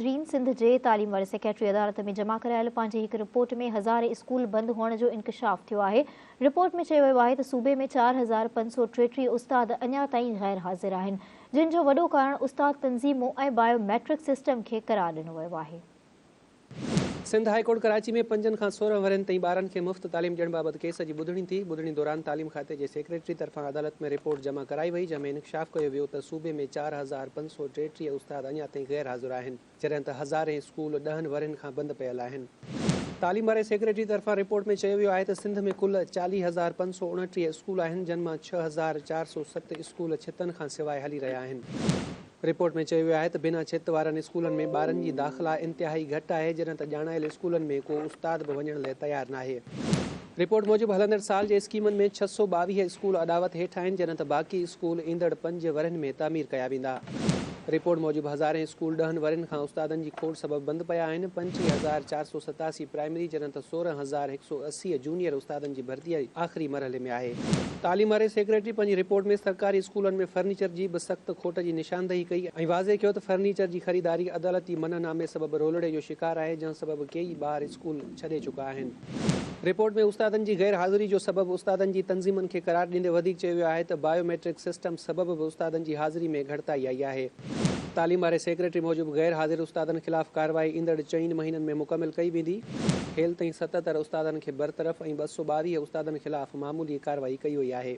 नाज़रीन, सिंध जे तालीम वारे सेक्रेटरी अदालत में जमा करायल पंहिंजी हिकु रिपोर्ट में हज़ार स्कूल बंदि हुअण जो इंकशाफ थियो आहे। रिपोर्ट में चयो वियो आहे त सूबे में 4,533 उस्ताद अञा ताईं गैर हाज़िर आहिनि, जिन जो वॾो कारण उस्ताद तंज़ीमूं ऐं बायोमेट्रिक सिस्टम खे करार ॾिनो वियो आहे। सिंध हाई कोर्ट कराची में 5 खां 16 वरनि ताईं ॿारनि खे मुफ़्त तालीम ॾियण बाबति केस जी ॿुधणी थी। ॿुधणी दौरान तालीम खाते जे सेक्रेटरी तरफ़ां अदालत में रिपोर्ट जमा कराई वई, जंहिंमें इंकशाफ कयो वियो त सूबे में 4,533 उस्ताद अञा ताईं गैर हाज़िर आहिनि, जॾहिं त हज़ारें स्कूल 10 वरनि खां बंदि पियल आहिनि। तालीम वारे सेक्रेटरी तरफ़ां रिपोर्ट में चयो वियो आहे त सिंध में कुल 40,529 स्कूल आहिनि, जिन मां 6,407 स्कूल छितनि खां सवाइ हली रहिया आहिनि। रिपोर्ट में चयो वियो आहे त बिना छित वारनि स्कूलनि में ॿारनि जी दाख़िला इंतिहाई घटि आहे, जॾहिं त ॼाणायल स्कूलनि में को उस्ताद बि वञण लाइ तयारु नाहे। रिपोर्ट मूजिबि हलंदड़ साल जे स्कीमनि में 622 स्कूल अॾावत हेठि आहिनि, जॾहिं त बाक़ी स्कूल ईंदड़ 5 वरनि में तामीर कया वेंदा। रिपोर्ट मूजिबि हज़ारें स्कूल 10 वरनि खां उस्तादनि जी खोड़ सबबि बंदि पिया आहिनि। 25,487 प्राइमरी, जॾहिं त 16,180 जूनियर उस्तादनि जी भर्ती आख़िरी मरहले में आहे। तालीम वारे सेक्रेटरी पंहिंजी रिपोर्ट में सरकारी स्कूलनि में फर्नीचर जी बि सख़्त खोट जी निशानदेही कई ऐं वाज़े कयो त फर्नीचर जी ख़रीदारी अदालती मननामे सबबि रोलड़े जो शिकार आहे, जंहिं सबबि कई ॿार स्कूल छॾे चुका आहिनि। रिपोर्ट में उस्तादनि जी गैर हाज़िरी जो सबबि उस्तादनि जी तंज़ीमनि खे करार ॾींदे वधीक चयो वियो आहे त बायोमेट्रिक सिस्टम सबबि बि उस्तादनि जी हाज़िरी में घटिताई आई आहे। तालीम वारे सेक्रेटरी मूजिबि गैर हाज़िर उस्तादनि ख़िलाफ़ कार्रवाई ईंदड़ 4 महीननि में मुकमिल कई वेंदी। हेल ताईं 77 उस्तादनि खे बरतरफ़ ऐं 222 उस्तादनि ख़िलाफ़ मामूली कार्रवाई कई वई आहे।